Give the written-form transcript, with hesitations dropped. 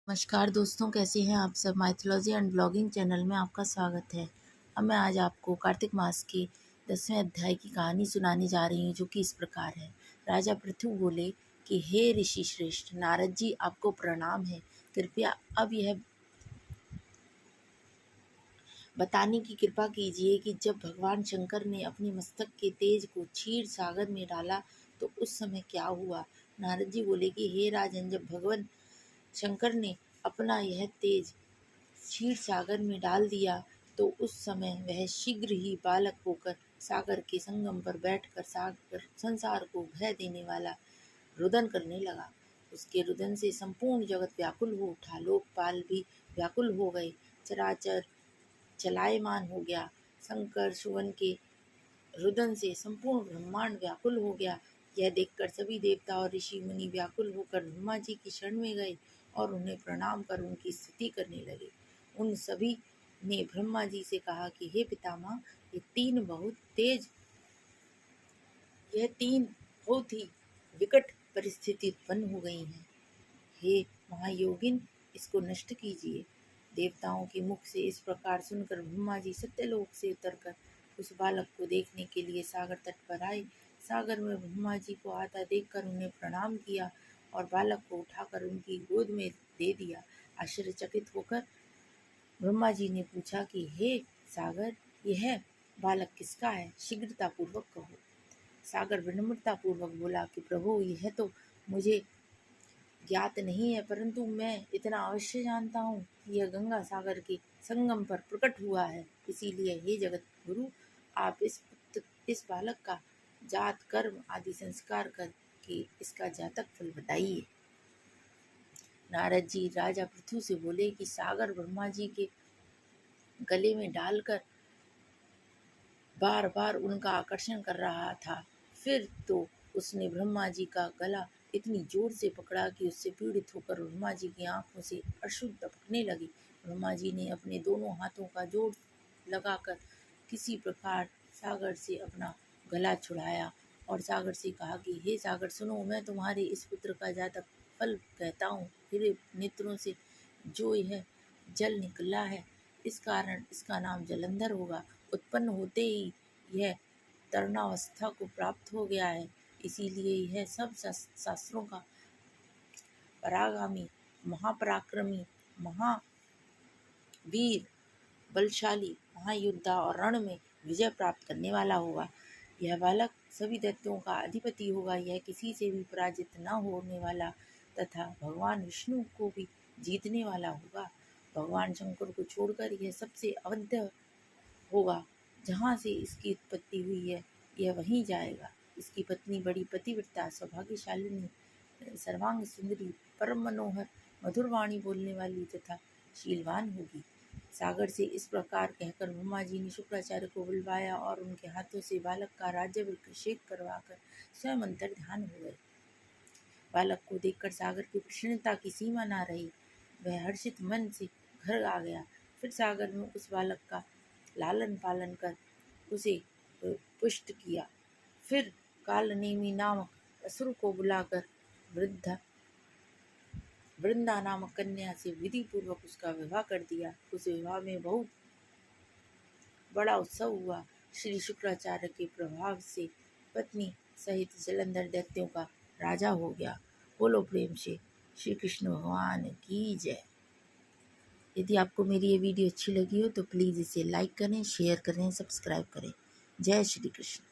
नमस्कार दोस्तों, कैसे हैं आप सब। माइथोलॉजी एंड ब्लॉगिंग चैनल में आपका स्वागत है। अब मैं आज आपको कार्तिक मास के 10वें अध्याय की कहानी सुनाने जा रही हूँ, जो कि इस प्रकार है। राजा पृथु बोले कि हे ऋषि श्रेष्ठ नारद जी, आपको प्रणाम है। कृपया अब यह बताने की कृपा कीजिए कि जब भगवान शंकर ने अपने मस्तक के तेज को क्षीर सागर में डाला तो उस समय क्या हुआ। नारद जी बोले कि हे राजन, जब भगवान शंकर ने अपना यह तेज क्षीर सागर में डाल दिया तो उस समय वह शीघ्र ही बालक होकर सागर के संगम पर बैठकर सागर संसार को भय देने वाला रुदन करने लगा। उसके रुदन से संपूर्ण जगत व्याकुल हो उठा, लोकपाल भी व्याकुल हो गए, चराचर चलायमान हो गया। शंकर सुवन के रुदन से संपूर्ण ब्रह्मांड व्याकुल हो गया। यह देखकर सभी देवता और ऋषि मुनि व्याकुल होकर ब्रह्मा जी की शरण में गए और उन्हें प्रणाम कर उनकी स्तुति करने लगे। उन सभी ने ब्रह्मा जी से कहा कि हे पितामह, यह तीन बहुत ही विकट परिस्थिति उत्पन्न हो गई हैं। हे महायोगिन, इसको नष्ट कीजिए। देवताओं के मुख से इस प्रकार सुनकर ब्रह्मा जी सत्यलोक से उतरकर उस बालक को देखने के लिए सागर तट पर आए। सागर में ब्रह्मा जी को आता देखकर उन्हें प्रणाम किया और बालक को उठाकर उनकी गोद में दे दिया। आश्चर्यचकित होकर ब्रह्मा जी ने पूछा कि हे सागर, यह बालक किसका है? शीघ्रता पूर्वक कहो। सागर विनम्रता पूर्वक बोला कि प्रभु, यह तो मुझे ज्ञात नहीं है, परंतु मैं इतना अवश्य जानता हूँ कि यह गंगा सागर के संगम पर प्रकट हुआ है। इसीलिए हे जगत गुरु, आप इस बालक का जात कर्म आदि संस्कार करके इसका जातक फल बताइए। नारद जी राजा पृथु से बोले कि सागर ब्रह्मा जी के गले में डालकर बार बार उनका आकर्षण कर रहा था। फिर तो उसने ब्रह्मा जी का गला इतनी जोर से पकड़ा कि उससे पीड़ित होकर ब्रह्मा जी की आंखों से अश्रु टपकने लगे। ब्रह्मा जी ने अपने दोनों हाथों का जोर लगाकर किसी प्रकार सागर से अपना गला छुड़ाया और सागर से कहा कि हे सागर सुनो, मैं तुम्हारे इस पुत्र का जातक फल कहता हूँ। मेरे नेत्रों से जो यह जल निकला है, इस कारण इसका नाम जलंधर होगा। उत्पन्न होते ही यह तरणावस्था को प्राप्त हो गया है, इसीलिए यह सब शास्त्रों का परागामी, महापराक्रमी, महावीर, बलशाली, महायोद्धा और रण में विजय प्राप्त करने वाला होगा। यह बालक सभी दैत्यों का अधिपति होगा। यह किसी से भी पराजित न होने वाला तथा भगवान विष्णु को भी जीतने वाला होगा। भगवान शंकर को छोड़कर यह सबसे अवध्य होगा। जहाँ से इसकी उत्पत्ति हुई है, यह वहीं जाएगा। इसकी पत्नी बड़ी पतिव्रता, सौभाग्यशालिनी, सर्वांग सुंदरी, परम मनोहर, मधुर वाणी बोलने वाली तथा शीलवान होगी। सागर से इस प्रकार कहकर ब्रह्मा जी ने शुक्राचार्य को बुलवाया और उनके हाथों से बालक का राज्याभिषेक करवाकर स्वयं अंतर ध्यान हो गए। बालक को देखकर सागर की प्रसन्नता की सीमा न रही। वह हर्षित मन से घर आ गया। फिर सागर में उस बालक का लालन पालन कर उसे पुष्ट किया। फिर कालनेमी नामक असुर को बुलाकर वृंदा नामक कन्या से विधि पूर्वक उसका विवाह कर दिया। उस विवाह में बहुत बड़ा उत्सव हुआ। श्री शुक्राचार्य के प्रभाव से पत्नी सहित जलंधर दैत्यों का राजा हो गया। बोलो प्रेम से श्री कृष्ण भगवान की जय। यदि आपको मेरी ये वीडियो अच्छी लगी हो तो प्लीज़ इसे लाइक करें, शेयर करें, सब्सक्राइब करें। जय श्री कृष्ण।